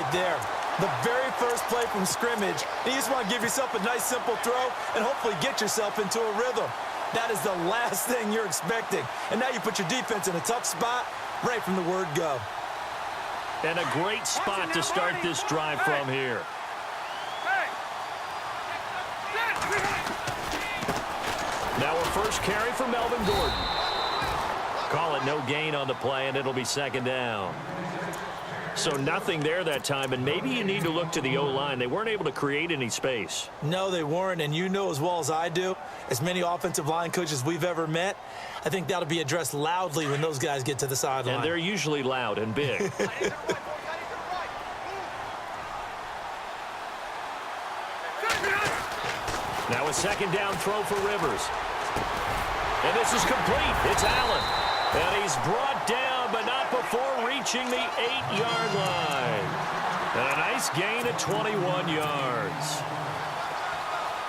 right there. The very first play from scrimmage, you just want to give yourself a nice, simple throw and hopefully get yourself into a rhythm. That is the last thing you're expecting. And now you put your defense in a tough spot right from the word go. And a great spot to start this drive from here. Now a first carry for Melvin Gordon. Call it no gain on the play, and it'll be second down. So nothing there that time, and maybe you need to look to the O-line. They weren't able to create any space. No, they weren't, and you know as well as I do, as many offensive line coaches we've ever met, I think that'll be addressed loudly when those guys get to the sideline. And they're usually loud and big. Now a second down throw for Rivers. And this is complete. It's Allen. And he's brought down, but not before reaching the 8-yard line. And a nice gain of 21 yards.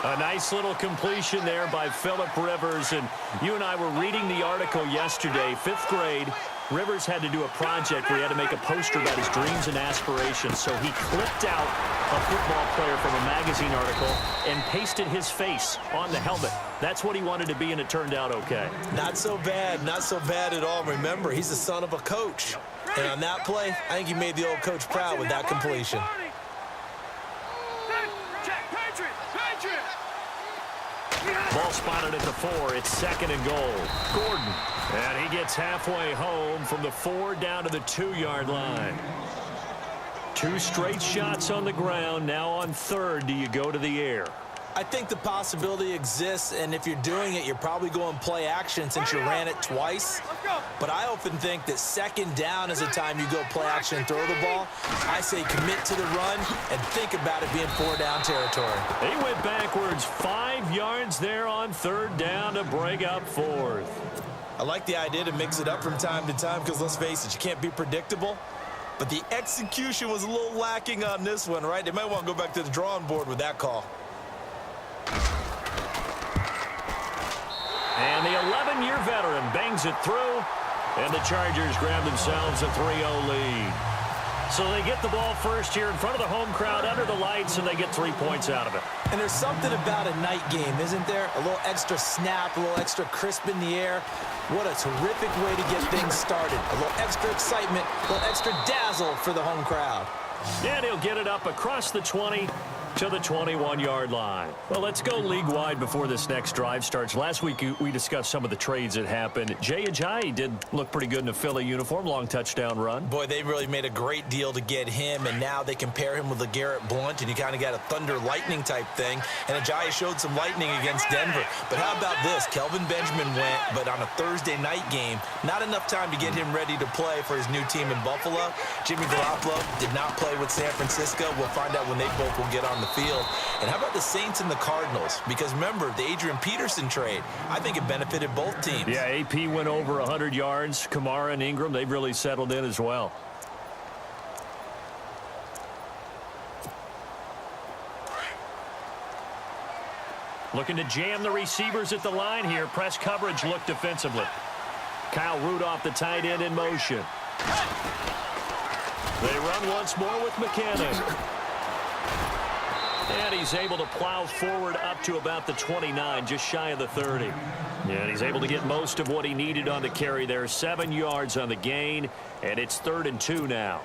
A nice little completion there by Phillip Rivers. And you and I were reading the article yesterday, 5th grade. Rivers had to do a project where he had to make a poster about his dreams and aspirations. So he clipped out a football player from a magazine article and pasted his face on the helmet. That's what he wanted to be, and it turned out okay. Not so bad at all. Remember, he's the son of a coach. And on that play, I think he made the old coach proud with that completion. Ball spotted at the 4. It's second and goal. Gordon. And he gets halfway home from the 4 down to the 2-yard line. 2 straight shots on the ground. Now on 3rd, do you go to the air? I think the possibility exists, and if you're doing it, you're probably going play action since you ran it twice. But I often think that second down is the time you go play action and throw the ball. I say commit to the run and think about it being 4-down territory. He went backwards 5 yards there on 3rd down to break up 4th. I like the idea to mix it up from time to time because, let's face it, you can't be predictable. But the execution was a little lacking on this one, right? They might want to go back to the drawing board with that call. And the 11-year veteran bangs it through, and the Chargers grab themselves a 3-0 lead. So they get the ball first here in front of the home crowd under the lights, and they get 3 points out of it. And there's something about a night game, isn't there? A little extra snap, a little extra crisp in the air. What a terrific way to get things started. A little extra excitement, a little extra dazzle for the home crowd. And he'll get it up across the 20 to the 21-yard line. Well, let's go league-wide before this next drive starts. Last week, we discussed some of the trades that happened. Jay Ajayi did look pretty good in a Philly uniform, long touchdown run. Boy, they really made a great deal to get him, and now they compare him with LeGarrette Blount, and you kind of got a thunder-lightning type thing, and Ajayi showed some lightning against Denver. But how about this? Kelvin Benjamin went, but on a Thursday night game, not enough time to get him ready to play for his new team in Buffalo. Jimmy Garoppolo did not play with San Francisco. We'll find out when they both will get on the field. And how about the Saints and the Cardinals? Because remember, the Adrian Peterson trade, I think it benefited both teams. Yeah, AP went over 100 yards. Kamara and Ingram, they've really settled in as well. Looking to jam the receivers at the line here. Press coverage look defensively. Kyle Rudolph, the tight end, in motion. They run once more with McKinnon. And he's able to plow forward up to about the 29, just shy of the 30. And he's able to get most of what he needed on the carry there. 7 yards on the gain, and it's 3rd and 2 now.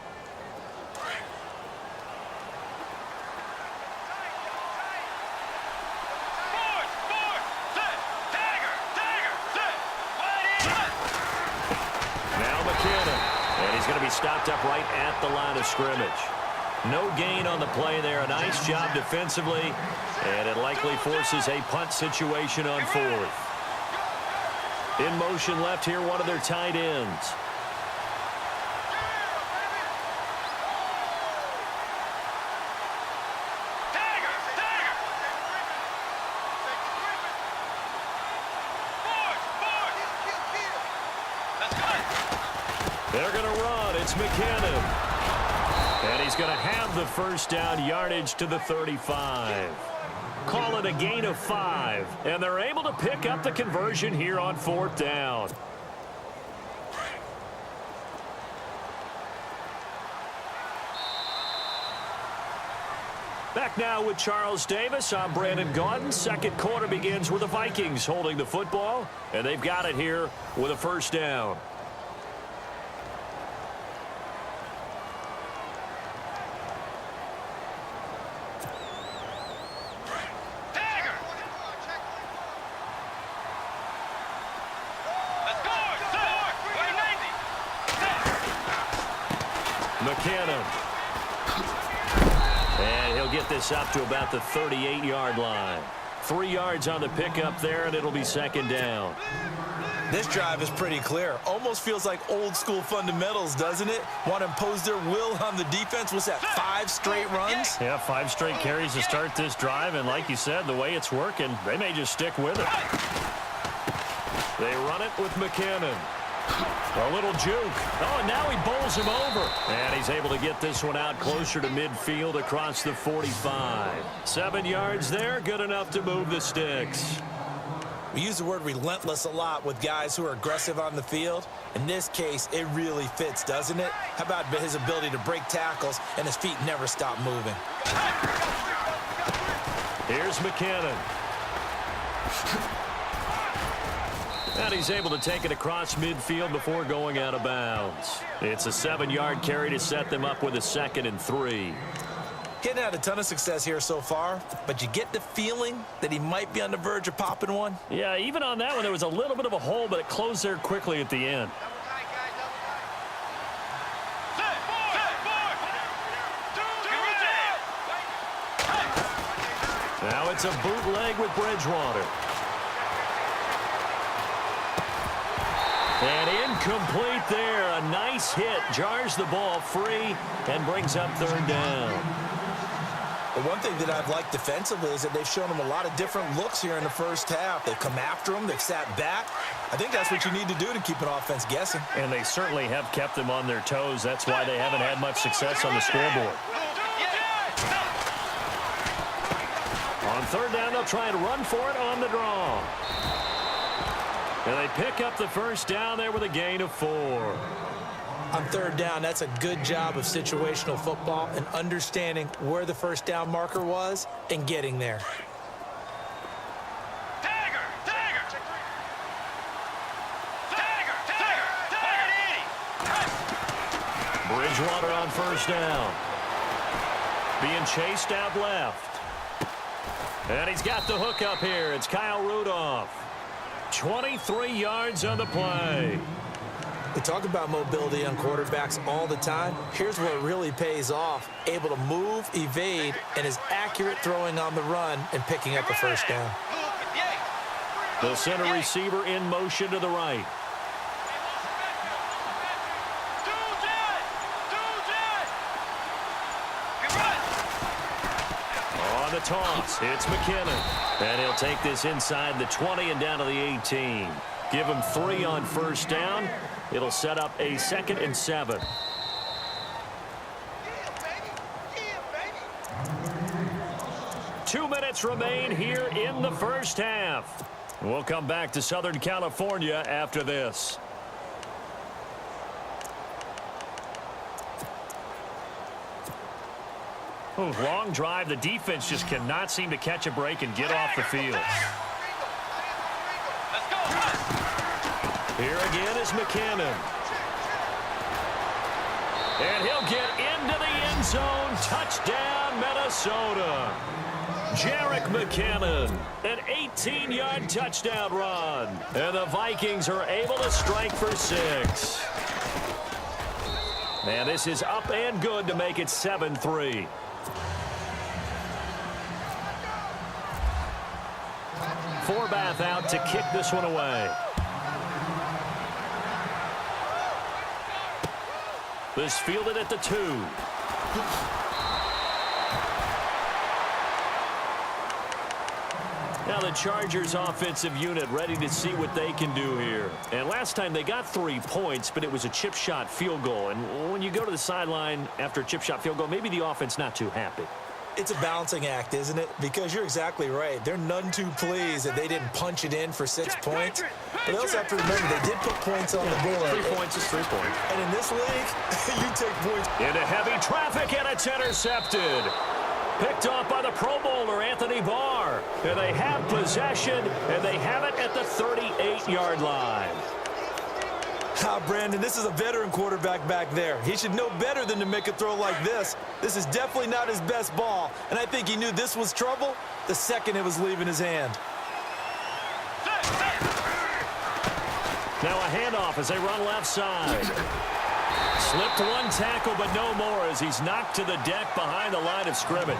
Now McKinnon, and he's going to be stopped up right at the line of scrimmage. No gain on the play there. A nice job defensively, and it likely forces a punt situation on 4th. In motion left here, one of their tight ends. They're going to run. It's McKinnon. And he's going to have the first down, yardage to the 35. Call it a gain of 5. And they're able to pick up the conversion here on 4th down. Back now with Charles Davis. I'm Brandon Gaudin. Second quarter begins with the Vikings holding the football, and they've got it here with a first down. McKinnon. And he'll get this up to about the 38-yard line. 3 yards on the pickup there, and it'll be second down. This drive is pretty clear. Almost feels like old school fundamentals, doesn't it? Want to impose their will on the defense. What's that, 5 straight runs? Yeah, 5 straight carries to start this drive, and like you said, the way it's working, they may just stick with it. They run it with McKinnon. A little juke. Oh, and now he bowls him over. And he's able to get this one out closer to midfield across the 45. 7 yards there, good enough to move the sticks. We use the word relentless a lot with guys who are aggressive on the field. In this case, it really fits, doesn't it? How about his ability to break tackles and his feet never stop moving? Here's McKinnon. And he's able to take it across midfield before going out of bounds. It's a 7-yard carry to set them up with a 2nd and 3. He hadn't had a ton of success here so far, but you get the feeling that he might be on the verge of popping one. Yeah, even on that one, there was a little bit of a hole, but it closed there quickly at the end. Now it's a bootleg with Bridgewater. And incomplete there. A nice hit. Jars the ball free and brings up 3rd down. The one thing that I've liked defensively is that they've shown him a lot of different looks here in the first half. They've come after him. They've sat back. I think that's what you need to do to keep an offense guessing. And they certainly have kept them on their toes. That's why they haven't had much success on the scoreboard. On 3rd down, they'll try and run for it on the draw. And they pick up the first down there with a gain of 4. On 3rd down, that's a good job of situational football and understanding where the first down marker was and getting there. Bridgewater on first down. Being chased out left. And he's got the hook up here. It's Kyle Rudolph. 23 yards on the play. We talk about mobility on quarterbacks all the time. Here's where it really pays off. Able to move, evade, and is accurate throwing on the run and picking up a first down. The center receiver in motion to the right. On the toss, it's McKinnon. And he'll take this inside the 20 and down to the 18. Give him 3 on first down. It'll set up a 2nd and 7. Two minutes remain here in the first half. We'll come back to Southern California after this. Long drive. The defense just cannot seem to catch a break and get off the field. Here again is McKinnon. And he'll get into the end zone. Touchdown, Minnesota. Jerick McKinnon, an 18-yard touchdown run. And the Vikings are able to strike for 6. And this is up and good to make it 7-3. Forbath out to kick this one away. This fielded at the 2. Now the Chargers offensive unit ready to see what they can do here. And last time they got 3 points, but it was a chip shot field goal. And when you go to the sideline after a chip shot field goal, maybe the offense not too happy. It's a balancing act, isn't it? Because you're exactly right. They're none too pleased that they didn't punch it in for 6 points. But they also have to remember they did put points on the board. 3 points is 3 points. And in this league, you take points. Into heavy traffic, and it's intercepted. Picked off by the Pro Bowler, Anthony Barr. And they have possession, and they have it at the 38-yard line. Brandon, this is a veteran quarterback back there. He should know better than to make a throw like this. This is definitely not his best ball, and I think he knew this was trouble the second it was leaving his hand. Now a handoff as they run left side. Slipped one tackle, but no more as he's knocked to the deck behind the line of scrimmage.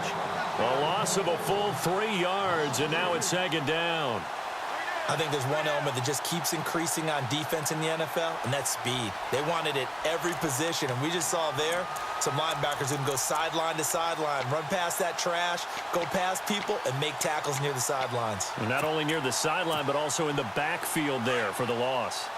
A loss of a full 3 yards, and now it's second down. I think there's one element that just keeps increasing on defense in the NFL, and that's speed. They want it at every position, and we just saw there some linebackers who can go sideline to sideline, run past that trash, go past people, and make tackles near the sidelines. And not only near the sideline, but also in the backfield there for the loss.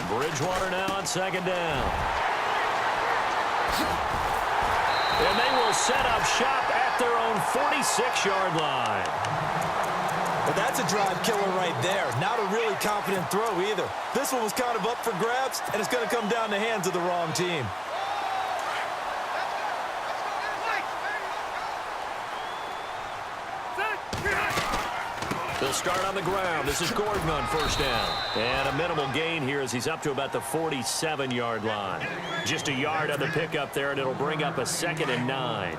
Bridgewater now on second down. And they will set up shop at their own 46-yard line. But that's a drive killer right there. Not a really confident throw either. This one was kind of up for grabs, and it's going to come down the hands of the wrong team. They'll start on the ground. This is Gordon on first down. And a minimal gain here as he's up to about the 47-yard line. Just a yard on the pickup there, and it'll bring up a 2nd and 9.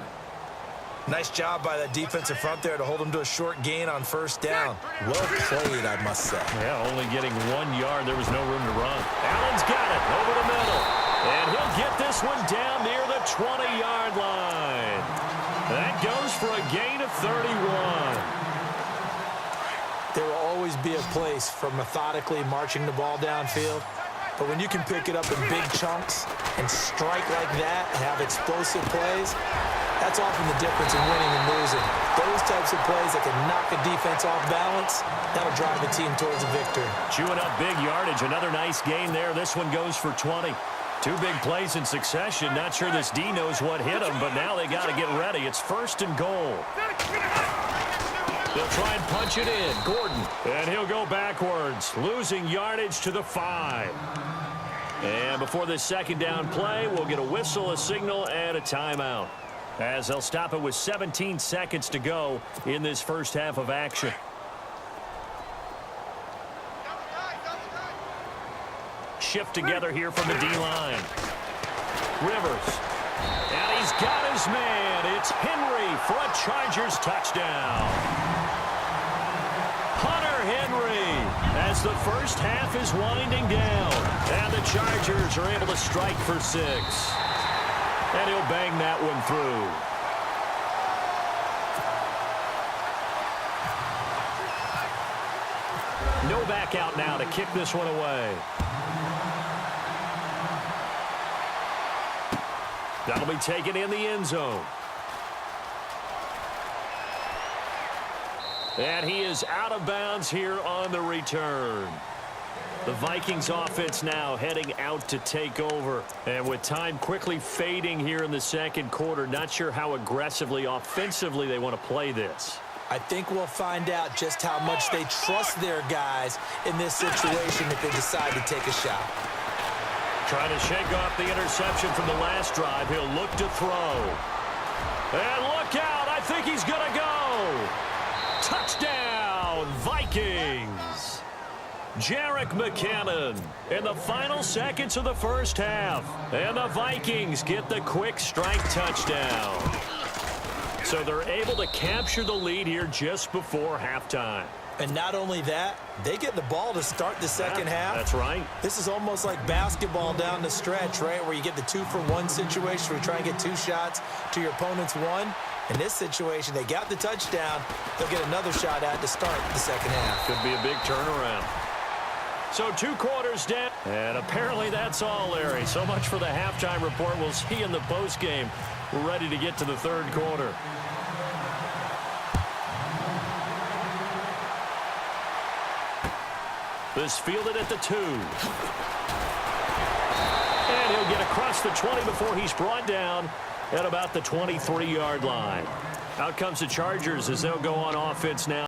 Nice job by that defensive front there to hold him to a short gain on first down. Well played, I must say. Yeah, only getting 1 yard. There was no room to run. Allen's got it over the middle. And he'll get this one down near the 20-yard line. That goes for a gain of 31. There will always be a place for methodically marching the ball downfield. But when you can pick it up in big chunks and strike like that and have explosive plays, that's often the difference in winning and losing. Those types of plays that can knock a defense off balance, that'll drive the team towards a victory. Chewing up big yardage. Another nice gain there. This one goes for 20. 2 big plays in succession. Not sure this D knows what hit him, but now they got to get ready. It's 1st and goal. They'll try and punch it in. Gordon. And he'll go backwards, losing yardage to the 5. And before this second down play, we'll get a whistle, a signal, and a timeout, as they'll stop it with 17 seconds to go in this first half of action. Shift together here from the D-line. Rivers. And he's got his man. It's Henry for a Chargers touchdown. Hunter Henry, as the first half is winding down. And the Chargers are able to strike for 6. And he'll bang that one through. No back out now to kick this one away. That'll be taken in the end zone. And he is out of bounds here on the return. The Vikings offense now heading out to take over. And with time quickly fading here in the second quarter, not sure how aggressively, offensively they want to play this. I think we'll find out just how much they trust their guys in this situation if they decide to take a shot. Trying to shake off the interception from the last drive. He'll look to throw. And look out. I think he's going to go. Touchdown, Vikings. Jerick McKinnon in the final seconds of the first half. And the Vikings get the quick strike touchdown. So they're able to capture the lead here just before halftime. And not only that, they get the ball to start the second half. That's right. This is almost like basketball down the stretch, right, where you get the 2-for-1 situation where you try and get 2 shots to your opponent's 1. In this situation, they got the touchdown. They'll get another shot at to start the second half. Could be a big turnaround. So 2 quarters down. And apparently that's all, Larry. So much for the halftime report. We'll see you in the postgame. We're ready to get to the third quarter. This fielded at the 2. And he'll get across the 20 before he's brought down at about the 23-yard line. Out comes the Chargers as they'll go on offense now.